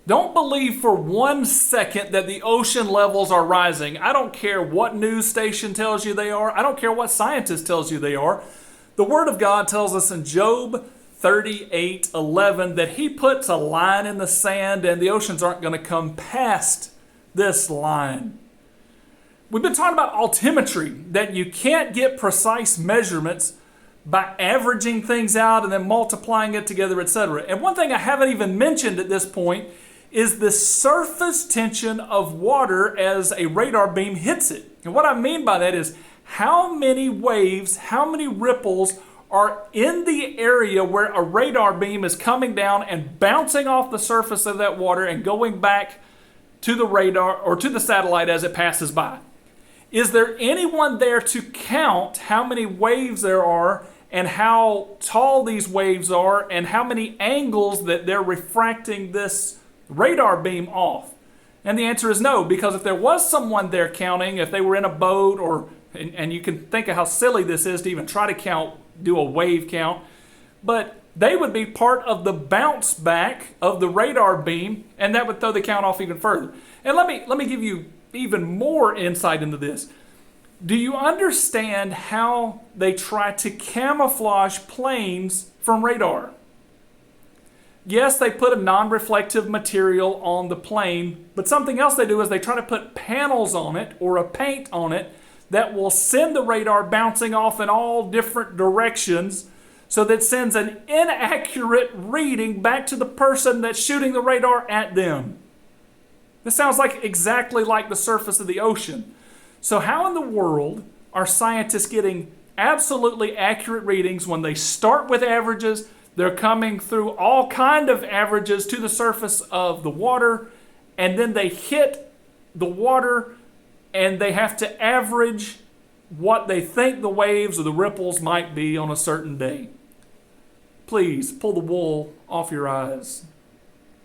Don't believe for 1 second that the ocean levels are rising. I don't care what news station tells you they are. I don't care what scientist tells you they are. The Word of God tells us in Job 38:11 that He puts a line in the sand and the oceans aren't going to come past this line. We've been talking about altimetry, that you can't get precise measurements by averaging things out and then multiplying it together, etc. And one thing I haven't even mentioned at this point is the surface tension of water as a radar beam hits it. And what I mean by that is how many waves, how many ripples are in the area where a radar beam is coming down and bouncing off the surface of that water and going back to the radar or to the satellite as it passes by. Is there anyone there to count how many waves there are and how tall these waves are and how many angles that they're refracting this radar beam off? And the answer is no, because if there was someone there counting, if they were in a boat or, and you can think of how silly this is to even try to count, do a wave count, but they would be part of the bounce back of the radar beam, and that would throw the count off even further. And let me give you even more insight into this. Do you understand how they try to camouflage planes from radar? Yes, they put a non-reflective material on the plane, but something else they do is they try to put panels on it or a paint on it that will send the radar bouncing off in all different directions, so that sends an inaccurate reading back to the person that's shooting the radar at them. This sounds exactly like the surface of the ocean. So how in the world are scientists getting absolutely accurate readings when they start with averages? They're coming through all kind of averages to the surface of the water, and then they hit the water and they have to average what they think the waves or the ripples might be on a certain day. Please pull the wool off your eyes.